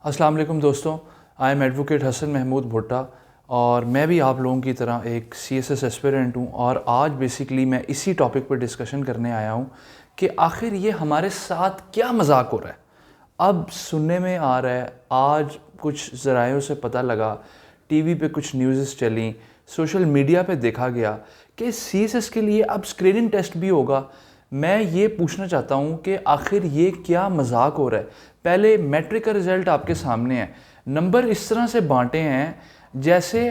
अस्सलाम वालेकुम दोस्तों, I am advocate Hassan Mahmood Bhutta और मैं भी आप लोगों की तरह एक CSS एस्पिरेंट हूँ। और आज बेसिकली मैं इसी टॉपिक पर डिस्कशन करने आया हूँ कि आखिर ये हमारे साथ क्या मजाक हो रहा है। अब सुनने में आ रहा है, आज कुछ ज़रायों से पता लगा, टीवी पे कुछ न्यूज़ चली, सोशल मीडिया पे देखा गया कि CSS के लिए अब स्क्रीनिंग टेस्ट भी होगा। मैं ये पूछना चाहता हूँ कि आखिर ये क्या मजाक हो रहा है। पहले मैट्रिक का रिज़ल्ट आपके सामने है, नंबर इस तरह से बांटे हैं जैसे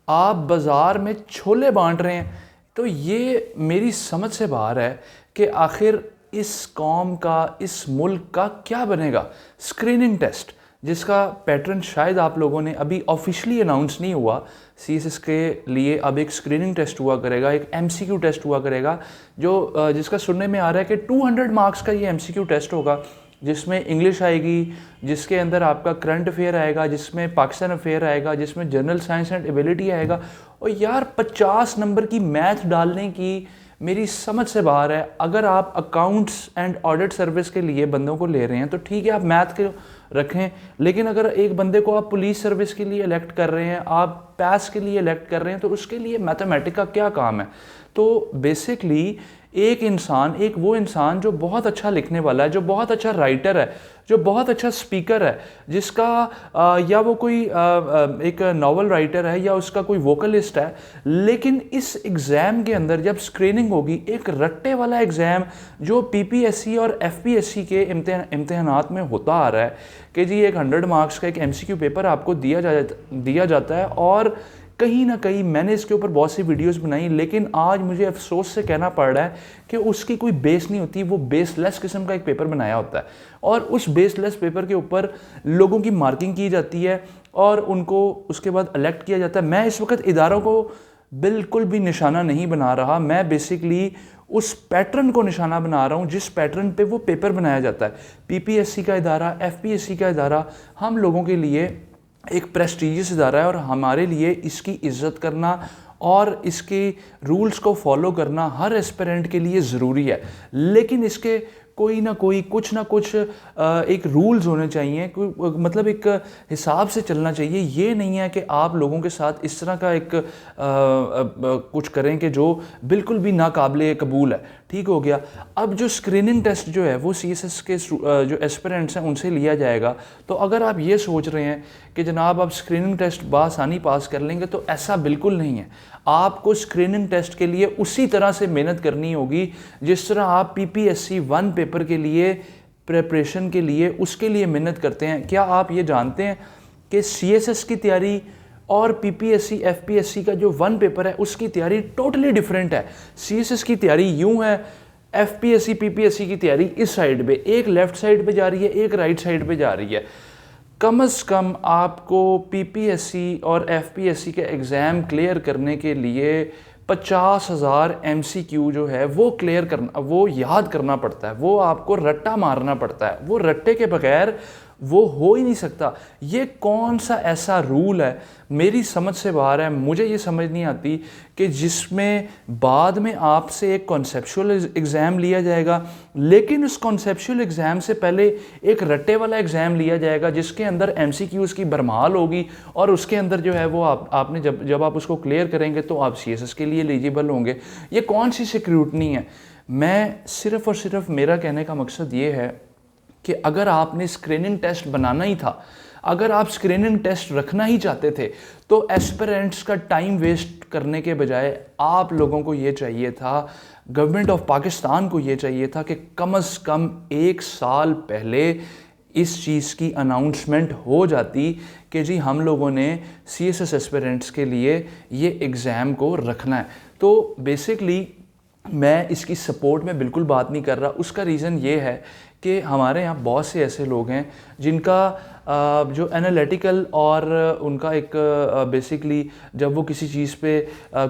आप बाज़ार में छोले बांट रहे हैं। तो ये मेरी समझ से बाहर है कि आखिर इस कौम का, इस मुल्क का क्या बनेगा। स्क्रीनिंग टेस्ट जिसका पैटर्न शायद आप लोगों ने अभी ऑफिशियली अनाउंस नहीं हुआ, CSS के लिए अब एक स्क्रीनिंग टेस्ट हुआ करेगा, एक MCQ टेस्ट हुआ करेगा जो जिसका सुनने में आ रहा है कि 200 मार्क्स का ये MCQ टेस्ट होगा, जिसमें इंग्लिश आएगी, जिसके अंदर आपका करंट अफेयर आएगा, जिसमें पाकिस्तान अफेयर आएगा, जिसमें जनरल साइंस एंड एबिलिटी आएगा। और यार 50 नंबर की मैथ डालने की मेरी समझ से बाहर है। अगर आप अकाउंट्स एंड ऑडिट सर्विस के लिए बंदों को ले रहे हैं तो ठीक है, आप मैथ के रखें, लेकिन अगर एक बंदे को आप पुलिस सर्विस के लिए इलेक्ट कर रहे हैं, आप पैस के लिए इलेक्ट कर रहे हैं, तो उसके लिए मैथमेटिक्स का क्या काम है। तो बेसिकली एक इंसान, एक वो इंसान जो बहुत अच्छा लिखने वाला है, जो बहुत अच्छा राइटर है, जो बहुत अच्छा स्पीकर है, जिसका या वो कोई एक नॉवल राइटर है या उसका कोई वोकलिस्ट है, लेकिन इस एग्ज़ाम के अंदर जब स्क्रीनिंग होगी, एक रट्टे वाला एग्ज़ाम जो PPSC और FPSC के इम्तिहानात में होता आ रहा है कि जी एक 100 मार्क्स का एक MCQ पेपर आपको दिया जाता है। और कहीं ना कहीं मैंने इसके ऊपर बहुत सी वीडियोस बनाई, लेकिन आज मुझे अफसोस से कहना पड़ रहा है कि उसकी कोई बेस नहीं होती, वो बेसलेस किस्म का एक पेपर बनाया होता है और उस बेसलेस पेपर के ऊपर लोगों की मार्किंग की जाती है और उनको उसके बाद इलेक्ट किया जाता है। मैं इस वक्त इदारों को बिल्कुल भी निशाना नहीं बना रहा, मैं बेसिकली उस पैटर्न को निशाना बना रहा हूँ जिस पैटर्न पे वो पेपर बनाया जाता है। PPSC का इदारा, FPSC का इदारा हम लोगों के लिए एक प्रेस्टीजियस इदारा है और हमारे लिए इसकी इज़्ज़त करना और इसके रूल्स को फॉलो करना हर एस्पिरेंट के लिए ज़रूरी है। लेकिन इसके कोई ना कोई, कुछ ना कुछ एक रूल्स होने चाहिए, मतलब एक हिसाब से चलना चाहिए। ये नहीं है कि आप लोगों के साथ इस तरह का एक कुछ करें कि जो बिल्कुल भी नाकाबिले कबूल है। ठीक हो गया। अब जो स्क्रीनिंग टेस्ट जो है वो CSS के जो एस्पिरेंट्स हैं उनसे लिया जाएगा। तो अगर आप ये सोच रहे हैं कि जनाब आप स्क्रीनिंग टेस्ट बासानी पास कर लेंगे, तो ऐसा बिल्कुल नहीं है। आपको स्क्रीनिंग टेस्ट के लिए उसी तरह से मेहनत करनी होगी जिस तरह आप PPSC 1 पेपर के लिए प्रिपरेशन के लिए उसके लिए मेहनत करते हैं। क्या आप ये जानते हैं कि CSS की तैयारी और PPSC FPSC का जो 1 पेपर है उसकी तैयारी टोटली डिफरेंट है। CSS की तैयारी यूँ है, FPSC PPSC की तैयारी इस साइड पे, एक लेफ़्ट साइड पे जा रही है, एक राइट साइड पे जा रही है। कम से कम आपको PPSC और FPSC के एग्ज़ाम क्लियर करने के लिए 50,000 MCQ जो है वो क्लियर करना, वो याद करना पड़ता है, वो आपको रट्टा मारना पड़ता है। वो रट्टे के बगैर वो हो ही नहीं सकता। ये कौन सा ऐसा रूल है, मेरी समझ से बाहर है। मुझे ये समझ नहीं आती कि जिसमें बाद में आपसे एक कॉन्सेप्चुअल एग्ज़ाम लिया जाएगा, लेकिन उस कॉन्सेप्चुअल एग्ज़ाम से पहले एक रट्टे वाला एग्ज़ाम लिया जाएगा जिसके अंदर MCQs की भरमाल होगी और उसके अंदर जो है वो आपने जब आप उसको क्लियर करेंगे तो आप CSS के लिए एलिजिबल होंगे। ये कौन सी सिक्योरिटी है। मैं सिर्फ़ और सिर्फ, मेरा कहने का मकसद ये है कि अगर आपने स्क्रीनिंग टेस्ट बनाना ही था, अगर आप स्क्रीनिंग टेस्ट रखना ही चाहते थे, तो एस्पिरेंट्स का टाइम वेस्ट करने के बजाय आप लोगों को ये चाहिए था, गवर्नमेंट ऑफ पाकिस्तान को ये चाहिए था कि कम से कम 1 साल पहले इस चीज़ की अनाउंसमेंट हो जाती कि जी हम लोगों ने CSS एस्पिरेंट्स के लिए ये एग्ज़ाम को रखना है। तो बेसिकली मैं इसकी सपोर्ट में बिल्कुल बात नहीं कर रहा। उसका रीज़न ये है कि हमारे यहाँ बहुत से ऐसे लोग हैं जिनका जो एनालिटिकल और उनका एक बेसिकली जब वो किसी चीज़ पे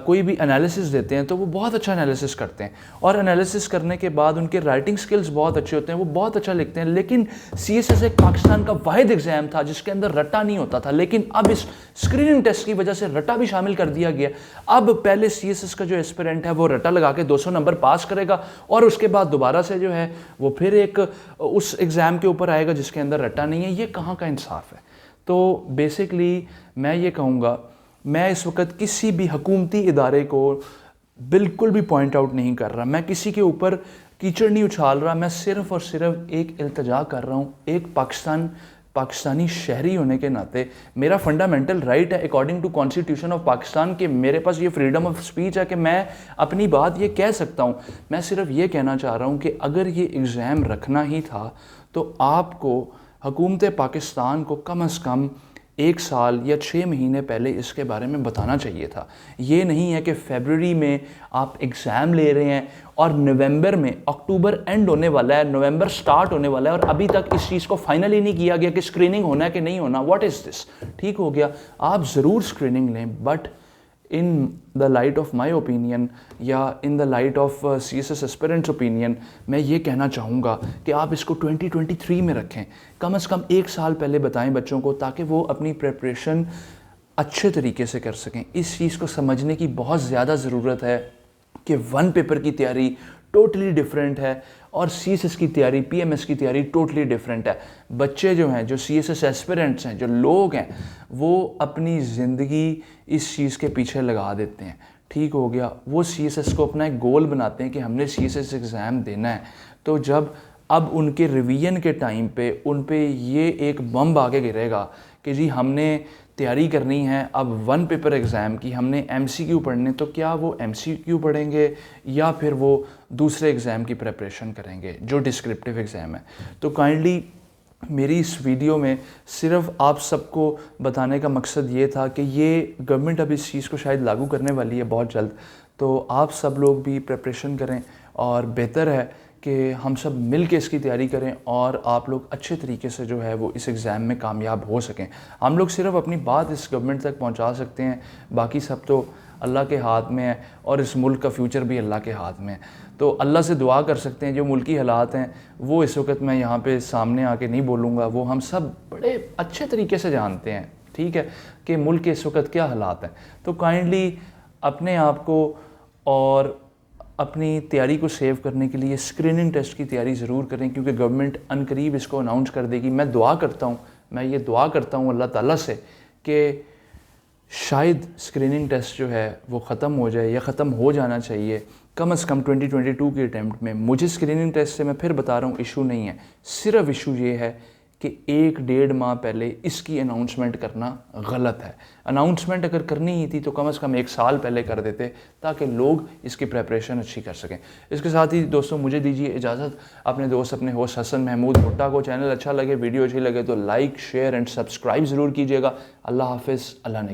कोई भी एनालिसिस देते हैं तो वो बहुत अच्छा एनालिसिस करते हैं और एनालिसिस करने के बाद उनके राइटिंग स्किल्स बहुत अच्छे होते हैं, वो बहुत अच्छा लिखते हैं। लेकिन CSS एक पाकिस्तान का वाहिद एग्ज़ाम था जिसके अंदर रट्टा नहीं होता था, लेकिन अब इस स्क्रीनिंग टेस्ट की वजह से रट्टा भी शामिल कर दिया गया। अब पहले CSS का जो एस्पिरेंट है वो रट्टा लगा के 200 नंबर पास करेगा और उसके बाद दोबारा से जो है वो फिर एक उस एग्ज़ाम के ऊपर आएगा जिसके अंदर रट्टा नहीं है। ये कहाँ का इंसाफ है। तो बेसिकली मैं ये कहूँगा, मैं इस वक्त किसी भी हुकूमती इदारे को बिल्कुल भी पॉइंट आउट नहीं कर रहा, मैं किसी के ऊपर कीचड़ नहीं उछाल रहा, मैं सिर्फ़ और सिर्फ एक इल्तजा कर रहा हूँ। एक पाकिस्तानी शहरी होने के नाते मेरा फंडामेंटल राइट है according to constitution of Pakistan कि मेरे पास ये फ्रीडम ऑफ स्पीच है कि मैं अपनी बात ये कह सकता हूँ। मैं सिर्फ ये कहना चाह रहा हूँ कि अगर ये एग्ज़ाम रखना ही था तो आपको हुकूमत पाकिस्तान को कम अज़ कम 1 साल या 6 महीने पहले इसके बारे में बताना चाहिए था। ये नहीं है कि फ़रवरी में आप एग्ज़ाम ले रहे हैं और नवंबर में, अक्टूबर एंड होने वाला है, नवंबर स्टार्ट होने वाला है और अभी तक इस चीज़ को फाइनल ही नहीं किया गया कि स्क्रीनिंग होना है कि नहीं होना। What is this? ठीक हो गया, आप ज़रूर स्क्रीनिंग लें, but in the light of my opinion या in the light of CSS aspirants opinion, मैं ये कहना चाहूँगा कि आप इसको 2023 में रखें। कम से कम 1 साल पहले बताएं बच्चों को, ताकि वो अपनी प्रिपरेशन अच्छे तरीके से कर सकें। इस चीज़ को समझने की बहुत ज़्यादा ज़रूरत है कि 1 पेपर की तैयारी टोटली डिफरेंट है और CSS की तैयारी, PMS की तैयारी टोटली डिफरेंट है। बच्चे जो हैं, जो CSS एस्पिरेंट्स हैं, जो लोग हैं, वो अपनी ज़िंदगी इस चीज़ के पीछे लगा देते हैं। ठीक हो गया, वो CSS को अपना एक गोल बनाते हैं कि हमने CSS एग्ज़ाम देना है। तो जब अब उनके रिवीजन के टाइम पे उन पे ये एक बम आके गिरेगा कि जी हमने तैयारी करनी है अब 1 पेपर एग्ज़ाम की, हमने MCQ पढ़ने, तो क्या वो MCQ पढ़ेंगे या फिर वो दूसरे एग्ज़ाम की प्रिपरेशन करेंगे जो डिस्क्रिप्टिव एग्ज़ाम है। तो काइंडली मेरी इस वीडियो में सिर्फ आप सबको बताने का मकसद ये था कि ये गवर्नमेंट अब इस चीज़ को शायद लागू करने वाली है बहुत जल्द, तो आप सब लोग भी प्रिपरेशन करें और बेहतर है कि हम सब मिल के इसकी तैयारी करें और आप लोग अच्छे तरीके से जो है वो इस एग्ज़ाम में कामयाब हो सकें। हम लोग सिर्फ अपनी बात इस गवर्नमेंट तक पहुंचा सकते हैं, बाकी सब तो अल्लाह के हाथ में है और इस मुल्क का फ्यूचर भी अल्लाह के हाथ में है। तो अल्लाह से दुआ कर सकते हैं। जो मुल्की हालात हैं वो इस वक्त मैं यहाँ पे सामने आके नहीं बोलूँगा, वो हम सब बड़े अच्छे तरीके से जानते हैं, ठीक है, कि मुल्क के इस वक्त क्या हालात हैं। तो काइंडली अपने आप को और अपनी तैयारी को सेव करने के लिए स्क्रीनिंग टेस्ट की तैयारी ज़रूर करें, क्योंकि गवर्नमेंट अनकरीब इसको अनाउंस कर देगी। मैं ये दुआ करता हूँ अल्लाह ताला से कि शायद स्क्रीनिंग टेस्ट जो है वो ख़त्म हो जाए या ख़त्म हो जाना चाहिए कम से कम 2022 के अटैम्प्ट में। मुझे स्क्रीनिंग टेस्ट से, मैं फिर बता रहा हूँ, इशू नहीं है, सिर्फ इशू ये है कि 1-1.5 माह पहले इसकी अनाउंसमेंट करना गलत है। अनाउंसमेंट अगर करनी ही थी तो कम से कम 1 साल पहले कर देते ताकि लोग इसकी प्रिपरेशन अच्छी कर सकें। इसके साथ ही दोस्तों मुझे दीजिए इजाज़त। अपने दोस्त, अपने होस्ट हसन महमूद भुट्टा को चैनल अच्छा लगे, वीडियो अच्छी लगे तो लाइक, शेयर एंड सब्सक्राइब ज़रूर कीजिएगा। अल्लाह हाफिज़, अल्लाह ने